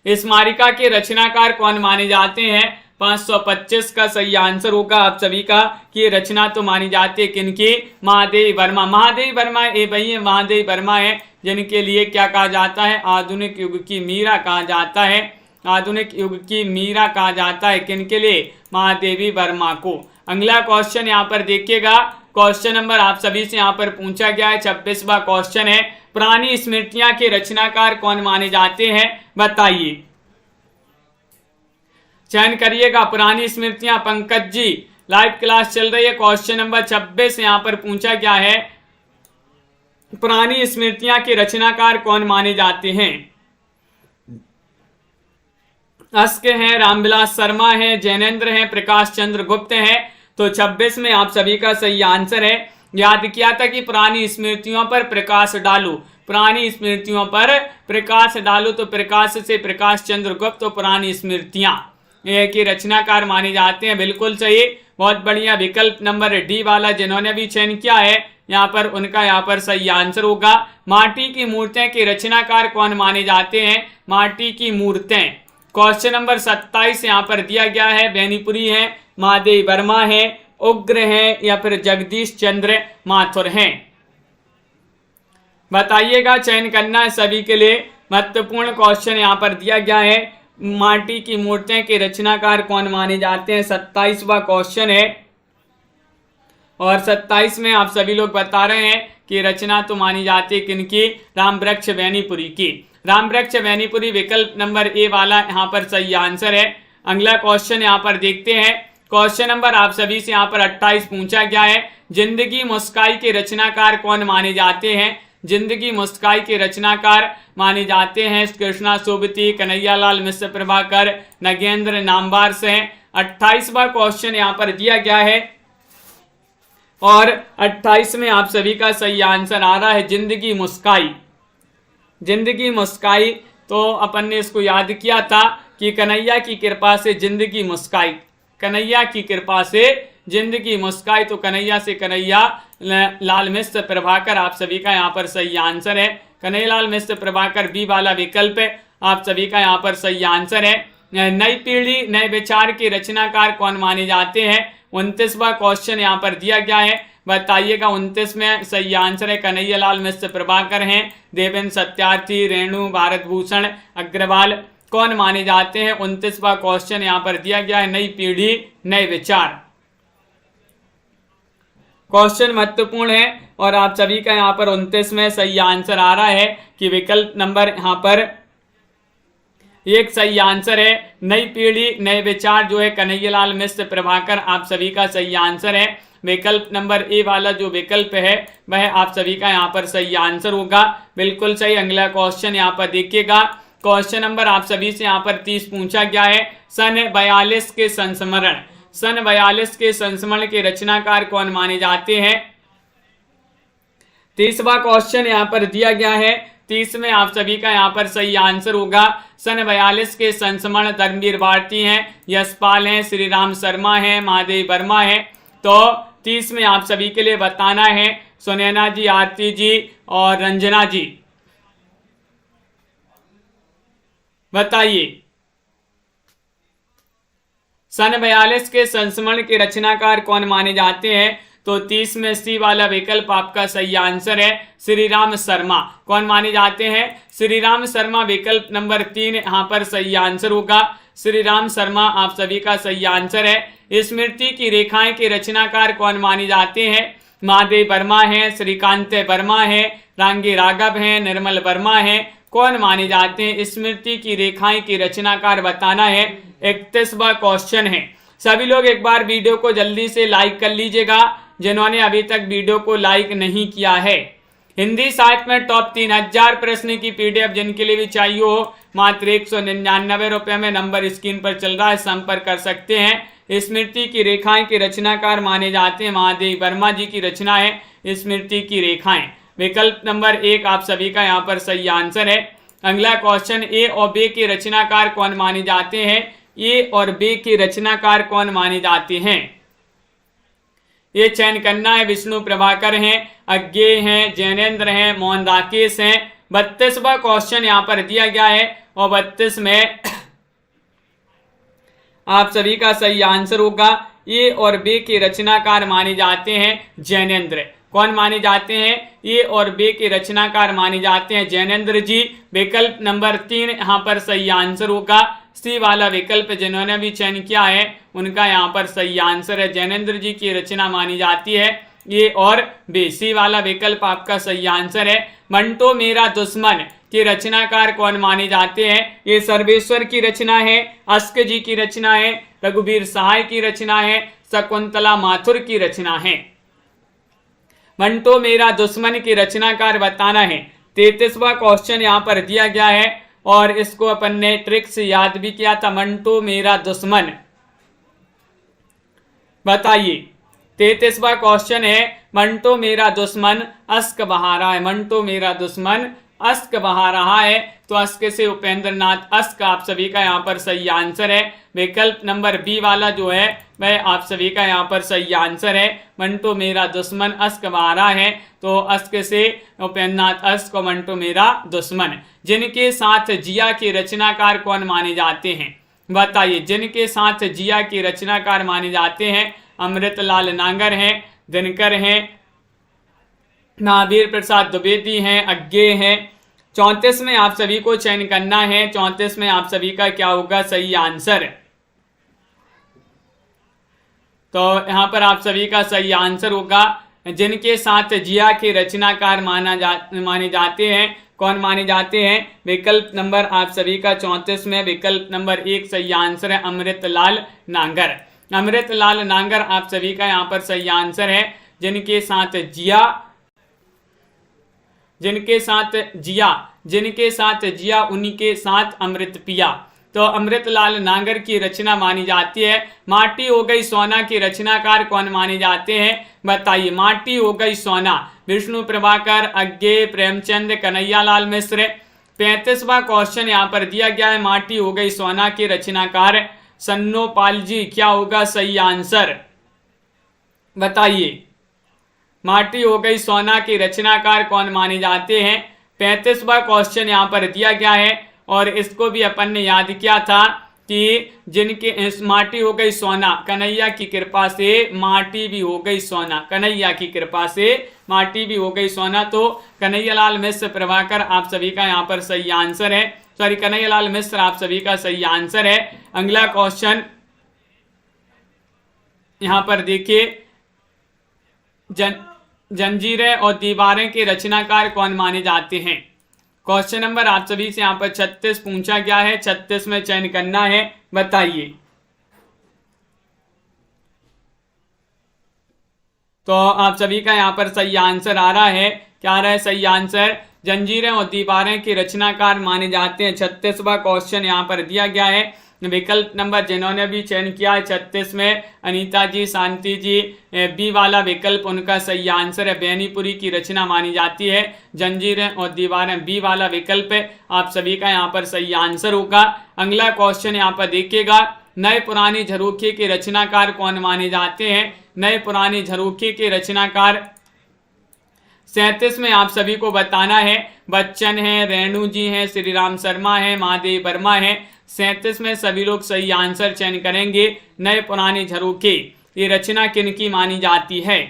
स्मारिका के रचनाकार कौन माने जाते हैं? 525 का सही आंसर होगा आप सभी का कि रचना तो मानी जाती है किनकी? महादेव वर्मा। महादेव वर्मा ये वही महादेव वर्मा है जिनके लिए क्या कहा जाता है? आधुनिक युग की मीरा कहा जाता है। आधुनिक युग की मीरा कहा जाता है किनके लिए? महादेवी वर्मा को। अगला क्वेश्चन यहाँ पर देखिएगा, क्वेश्चन नंबर आप सभी से यहाँ पर पूछा गया है, 26वां क्वेश्चन है, पुरानी स्मृतियां के रचनाकार कौन माने जाते हैं? बताइए, चयन करिएगा। पुरानी स्मृतियां, पंकज जी, लाइव क्लास चल रही है। क्वेश्चन नंबर 26 यहाँ पर पूछा गया है, पुरानी स्मृतियां के रचनाकार कौन माने जाते हैं? अस्क हैं, रामविलास शर्मा हैं, जैनेन्द्र हैं, प्रकाश चंद्र गुप्त हैं। तो 26 में आप सभी का सही आंसर है। याद किया था कि पुरानी स्मृतियों पर प्रकाश डालो, पुरानी स्मृतियों पर प्रकाश डालो, तो प्रकाश से प्रकाश चंद्र गुप्त तो पुरानी स्मृतियां के रचनाकार माने जाते हैं। बिल्कुल सही, बहुत बढ़िया। विकल्प नंबर डी वाला जिन्होंने भी चयन किया है यहाँ पर उनका यहाँ पर सही आंसर होगा। माटी की मूर्तें के रचनाकार कौन माने जाते हैं? माटी की मूर्तें। क्वेश्चन नंबर 27 यहाँ पर दिया गया है, बेनीपुरी है, महादेव वर्मा है, उग्र हैं, या फिर जगदीश चंद्र माथुर हैं। बताइएगा, चयन करना है सभी के लिए। महत्वपूर्ण क्वेश्चन यहाँ पर दिया गया है, माटी की मूर्तियों के रचनाकार कौन माने जाते हैं? 27वां क्वेश्चन है और 27 में आप सभी लोग बता रहे हैं कि रचना तो मानी जाती है किनकी? राम वृक्ष बेनीपुरी की। राम वृक्ष बेनीपुरी विकल्प नंबर ए वाला यहाँ पर सही आंसर है। अगला क्वेश्चन यहाँ पर देखते हैं। क्वेश्चन नंबर आप सभी से यहाँ पर 28 पूछा गया है, जिंदगी मुस्काई के रचनाकार कौन माने जाते हैं? जिंदगी मुस्काई के रचनाकार माने जाते हैं कृष्णा सोबती, कन्हैयालाल मिश्र प्रभाकर, नगेंद्र नामवार से। 28वां क्वेश्चन यहाँ पर दिया गया है, और 28 में आप सभी का सही आंसर आ रहा है जिंदगी मुस्काई। जिंदगी मुस्काई, तो अपन ने इसको याद किया था कि कन्हैया की कृपा से जिंदगी मुस्काई, कन्हैया की कृपा से जिंदगी मुस्काई। तो कन्हैया से कन्हैया लाल मिश्र प्रभाकर आप सभी का यहाँ पर सही आंसर है। कन्हैयालाल मिश्र प्रभाकर बी वाला विकल्प आप सभी का यहाँ पर सही आंसर है। नई पीढ़ी नए विचार के रचनाकार कौन माने जाते हैं? 29वां क्वेश्चन यहाँ पर दिया गया है, बताइएगा। 29 में सही आंसर है कन्हैयालाल मिश्र प्रभाकर हैं। देवेंद्र सत्यार्थी, रेणु भारत भूषण अग्रवाल कौन माने जाते हैं? 29वां क्वेश्चन यहाँ पर दिया गया है, नई पीढ़ी नए विचार। क्वेश्चन महत्वपूर्ण है और आप सभी का यहाँ पर 29 में सही आंसर आ रहा है कि विकल्प नंबर यहाँ पर एक सही आंसर है। नई पीढ़ी नए विचार जो है कन्हैयालाल मिश्र प्रभाकर आप सभी का सही आंसर है। विकल्प नंबर ए वाला जो विकल्प है वह आप सभी का यहाँ पर सही आंसर होगा, बिल्कुल सही। अगला क्वेश्चन यहाँ पर देखिएगा, क्वेश्चन नंबर आप सभी से यहाँ पर 30 पूछा गया है। सन 42 के संस्मरण, सन 42 के संस्मरण के रचनाकार कौन माने जाते हैं? 30वां क्वेश्चन यहाँ पर दिया गया है। 30 में आप सभी का यहाँ पर सही आंसर होगा सन 42 के संस्मरण धर्मवीर भारती हैं, यशपाल हैं, श्री राम शर्मा हैं, महादेव वर्मा हैं। तो 30 में आप सभी के लिए बताना है सुनैना जी, आरती जी और रंजना जी, बताइए सन 42 के संस्मरण के रचनाकार कौन माने जाते हैं? तो 30 में सी वाला विकल्प आपका सही आंसर है, श्री राम शर्मा कौन माने जाते हैं? श्री राम शर्मा विकल्प नंबर 3 यहाँ पर सही आंसर होगा। श्री राम शर्मा आप सभी का सही आंसर है। स्मृति की रेखाएं के रचनाकार कौन माने जाते हैं? महादेव वर्मा है, श्रीकांत वर्मा है, रांगी राघव है, निर्मल वर्मा है, कौन माने जाते हैं? स्मृति की रेखाएं की रचनाकार बताना है। 31वां क्वेश्चन है। सभी लोग एक बार वीडियो को जल्दी से लाइक कर लीजिएगा जिन्होंने अभी तक वीडियो को लाइक नहीं किया है। हिंदी साहित्य में टॉप 3000 प्रश्न की पीडीएफ जिनके लिए भी चाहिए हो, मात्र 199 रुपये में नंबर स्क्रीन पर चल रहा है, संपर्क कर सकते हैं। स्मृति की रेखाएं के रचनाकार माने जाते हैं, महादेव वर्मा जी की रचना है स्मृति की रेखाएं। विकल्प नंबर 1 आप सभी का यहाँ पर सही आंसर है। अगला क्वेश्चन, ए और बी के रचनाकार कौन माने जाते हैं? ए और बी के रचनाकार कौन माने जाते हैं? ये चयन करना है। विष्णु प्रभाकर हैं, अज्ञे हैं, जैनेन्द्र हैं, मोहन राकेश हैं। 32वां क्वेश्चन यहाँ पर दिया गया है और 32 में आप सभी का सही आंसर होगा ए और बी के रचनाकार माने जाते हैं जैनेन्द्र। कौन माने जाते हैं? ए और बी के रचनाकार माने जाते हैं जैनेन्द्र जी। विकल्प नंबर 3 यहाँ पर सही आंसर होगा। सी वाला विकल्प जिन्होंने भी चयन किया है उनका यहाँ पर सही आंसर है, जैनेन्द्र जी की रचना मानी जाती है ए और बी। सी वाला विकल्प आपका सही आंसर है। मंटो मेरा दुश्मन के रचनाकार कौन माने जाते हैं? ये सर्वेश्वर की रचना है, अस्क जी की रचना है, रघुवीर सहाय की रचना है, शकुंतला माथुर की रचना है। मंटो मेरा दुश्मन की रचनाकार बताना है। 33वां क्वेश्चन यहाँ पर दिया गया है और इसको अपन ने ट्रिक से याद भी किया था। मंटो मेरा दुश्मन, बताइए। 33वां क्वेश्चन है, मंटो मेरा दुश्मन अस्क बहा रहा है। मंटो मेरा दुश्मन अस्क बहा रहा है, तो अस्क से उपेंद्र नाथ अस्क आप सभी का यहाँ पर सही आंसर है। विकल्प नंबर बी वाला जो है वह आप सभी का यहाँ पर सही आंसर है। मंटो मेरा दुश्मन अस्क बहा रहा है, तो अस्क से उपेंद्र नाथ अस्क और मंटो मेरा दुश्मन। जिनके साथ जिया के रचनाकार कौन माने जाते हैं? बताइए। जिनके साथ जिया के रचनाकार माने जाते हैं, अमृतलाल नागर हैं, दिनकर हैं, महावीर प्रसाद द्विवेदी हैं, अज्ञे हैं। 34 में आप सभी को चयन करना है। 34 में आप सभी का क्या होगा सही आंसर? तो यहाँ पर आप सभी का सही आंसर होगा जिनके साथ जिया के रचनाकार माने जाते हैं। कौन माने जाते हैं? विकल्प नंबर आप सभी का 34 में विकल्प नंबर 1 सही आंसर है, अमृतलाल नागर। अमृतलाल नागर आप सभी का यहाँ पर सही आंसर है। जिनके साथ जिया, जिनके साथ जिया, जिनके साथ जिया उन्हीं के साथ अमृत पिया। तो अमृतलाल नागर की रचना मानी जाती है। माटी हो गई सोना की रचनाकार कौन माने जाते हैं, बताइए। माटी हो गई सोना, विष्णु प्रभाकर, अज्ञे, प्रेमचंद, कन्हैयालाल मिश्र। 35वां क्वेश्चन यहाँ पर दिया गया है, माटी हो गई सोना के रचनाकार सन्नोपाल जी, क्या होगा सही आंसर, बताइए। माटी हो गई सोना की रचनाकार कौन माने जाते हैं। 35वां क्वेश्चन यहाँ पर दिया गया है और इसको भी अपन ने याद किया था कि जिनके माटी हो गई सोना, कन्हैया की कृपा से माटी भी हो गई सोना, कन्हैया की कृपा से माटी भी हो गई सोना। तो कन्हैयालाल मिश्र, प्रभाकर आप सभी का यहाँ पर सही आंसर है। सॉरी, कन्हैयालाल मिश्र आप सभी का सही आंसर है। अगला क्वेश्चन यहाँ पर देखिए, जंजीरें और दीवारें के रचनाकार कौन माने जाते हैं। क्वेश्चन नंबर आप सभी से यहाँ पर 36 पूछा गया है, 36 में चयन करना है, बताइए। तो आप सभी का यहाँ पर सही आंसर आ रहा है, क्या आ रहा है सही आंसर, जंजीरें और दीवारें के रचनाकार माने जाते हैं। 36वां क्वेश्चन यहाँ पर दिया गया है। विकल्प नंबर जिन्होंने भी चयन किया है 36 में, अनीता जी, शांति जी, बी वाला विकल्प उनका सही आंसर है। बेनीपुरी की रचना मानी जाती है जंजीरें और दीवारें, बी वाला विकल्प है आप सभी का यहाँ पर सही आंसर होगा। अगला क्वेश्चन यहाँ पर देखिएगा, नए पुरानी झरोखे के रचनाकार कौन माने जाते हैं। नए पुरानी झरोखे के रचनाकार 37 में आप सभी को बताना है, बच्चन है, रेणु जी हैं, श्री राम शर्मा है, महादेव वर्मा है। 37 में सभी लोग सही आंसर चयन करेंगे। नए पुराने झरोखे, ये रचना किनकी मानी जाती है।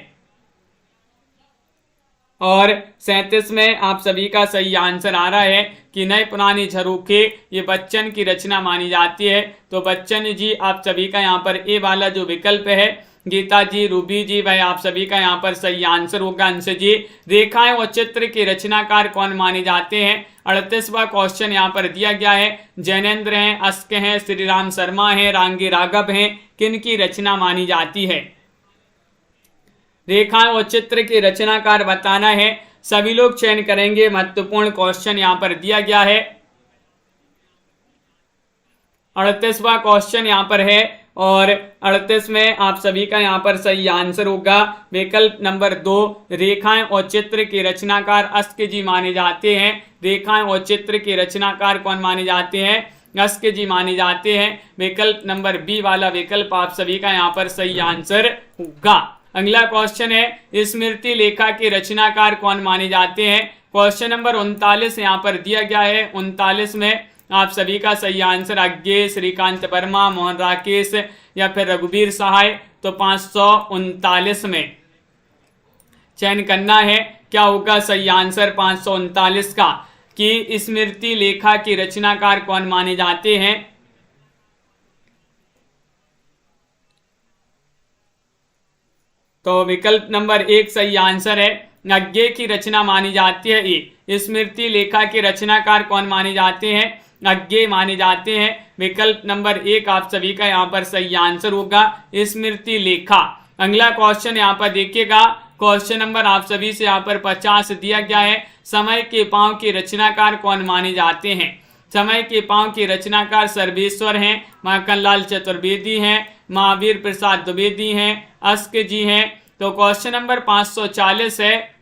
और 37 में आप सभी का सही आंसर आ रहा है कि नए पुराने झरोखे ये बच्चन की रचना मानी जाती है। तो बच्चन जी आप सभी का यहाँ पर ए वाला जो विकल्प है, गीता जी, रूबी जी, भाई आप सभी का यहाँ पर सही आंसर होगा। अंश जी, रेखाएं और चित्र के रचनाकार कौन माने जाते हैं। 38वां क्वेश्चन यहाँ पर दिया गया है, जैनेन्द्र हैं, अस्क हैं, श्री राम शर्मा हैं, रांगी राघव हैं, किन की रचना मानी जाती है। रेखाएं और चित्र के रचनाकार बताना है, सभी लोग चयन करेंगे। महत्वपूर्ण क्वेश्चन यहाँ पर दिया गया है। 38वां क्वेश्चन यहाँ पर है और 38 में आप सभी का यहाँ पर सही आंसर होगा विकल्प नंबर 2, रेखाएं और चित्र के रचनाकार अस्क जी माने जाते हैं। रेखाएं और चित्र के रचनाकार कौन माने जाते हैं, अस्क जी माने जाते हैं। विकल्प नंबर बी वाला विकल्प आप सभी का यहाँ पर सही आंसर होगा। अगला क्वेश्चन है, स्मृति लेखा के रचनाकार कौन माने जाते हैं। क्वेश्चन नंबर 39 यहाँ पर दिया गया है। 39 में आप सभी का सही आंसर अज्ञे, श्रीकांत वर्मा, मोहन राकेश या फिर रघुवीर सहाय। तो 539 में चयन करना है, क्या होगा सही आंसर 539 का, कि स्मृति लेखा की रचनाकार कौन माने जाते हैं। तो विकल्प नंबर 1 सही आंसर है, अज्ञे की रचना मानी जाती है। ये स्मृति लेखा के रचनाकार कौन माने जाते हैं, अज्ञे माने जाते हैं। विकल्प नंबर 1 आप सभी का यहाँ पर सही आंसर होगा, स्मृति लेखा। अगला क्वेश्चन यहाँ पर देखिएगा, क्वेश्चन नंबर आप सभी से यहाँ पर 50 दिया गया है, समय के पांव के रचनाकार कौन माने जाते हैं। समय के पांव के रचनाकार सर्वेश्वर हैं, माखनलाल चतुर्वेदी हैं, महावीर प्रसाद द्विवेदी हैं, अस्क जी हैं। तो क्वेश्चन नंबर 540 है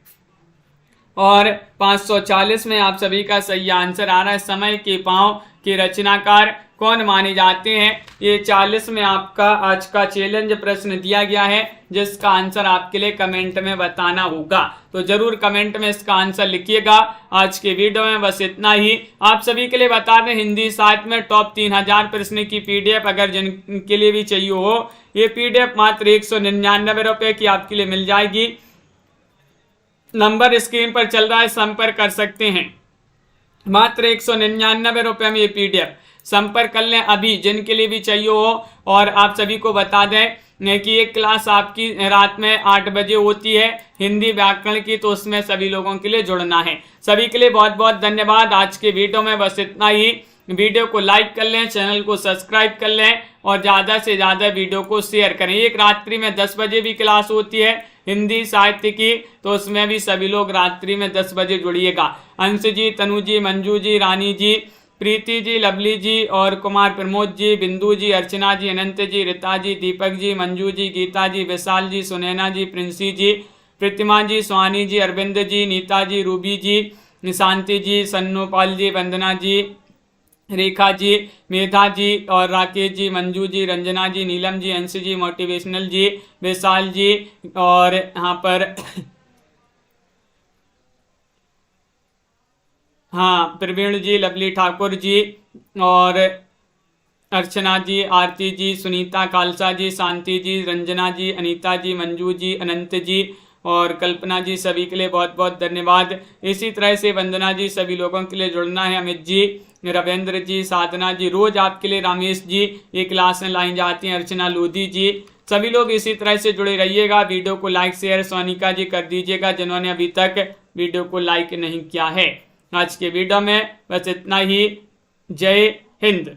और 540 में आप सभी का सही आंसर आ रहा है, समय के पांव के रचनाकार कौन माने जाते हैं। ये 40 में आपका आज का चैलेंज प्रश्न दिया गया है, जिसका आंसर आपके लिए कमेंट में बताना होगा। तो जरूर कमेंट में इसका आंसर लिखिएगा। आज के वीडियो में बस इतना ही। आप सभी के लिए बता दें, हिंदी साहित्य में टॉप 3000 प्रश्न की पीडीएफ अगर जिनके लिए भी चाहिए हो, ये पीडीएफ मात्र 199 रुपये की आपके लिए मिल जाएगी। नंबर स्क्रीन पर चल रहा है, संपर्क कर सकते हैं। मात्र 199 रुपये में ये पीडीएफ, संपर्क कर लें अभी जिनके लिए भी चाहिए हो। और आप सभी को बता दें कि ये क्लास आपकी रात में 8 बजे होती है हिंदी व्याकरण की, तो उसमें सभी लोगों के लिए जुड़ना है। सभी के लिए बहुत बहुत धन्यवाद। आज के वीडियो में बस इतना ही। वीडियो को लाइक कर लें, चैनल को सब्सक्राइब कर लें और ज़्यादा से ज़्यादा वीडियो को शेयर करें। एक रात्रि में 10 बजे भी क्लास होती है हिंदी साहित्य की, तो उसमें भी सभी लोग रात्रि में 10 बजे जुड़िएगा। अंश जी, तनु जी, मंजू जी, रानी जी, प्रीति जी, लवली जी और कुमार प्रमोद जी, बिंदु जी, अर्चना जी, अनंत जी, रीता जी, दीपक जी, मंजू जी, गीता जी, विशाल जी, सुनैना जी, प्रिंसी जी, प्रतिमा जी, स्वानी जी, अरविंद जी, नीता जी, रूबी जी, निशांति जी, सन्नोपाल जी, वंदना जी, रेखा जी, मेधा जी और राकेश जी, मंजू जी, रंजना जी, नीलम जी, अंश जी, मोटिवेशनल जी, विशाल जी और यहाँ पर हाँ प्रवीण जी, लवली ठाकुर जी और अर्चना जी, आरती जी, सुनीता खालसा जी, शांति जी, रंजना जी, अनीता जी, मंजू जी, अनंत जी और कल्पना जी, सभी के लिए बहुत बहुत धन्यवाद। इसी तरह से वंदना जी, सभी लोगों के लिए जुड़ना है। अमित जी, रविंद्र जी, साधना जी, रोज आपके लिए रामेश जी ये क्लास में लाई जाती हैं, अर्चना लोधी जी, सभी लोग इसी तरह से जुड़े रहिएगा। वीडियो को लाइक शेयर सोनिका जी कर दीजिएगा जिन्होंने अभी तक वीडियो को लाइक नहीं किया है। आज के वीडियो में बस इतना ही। जय हिंद।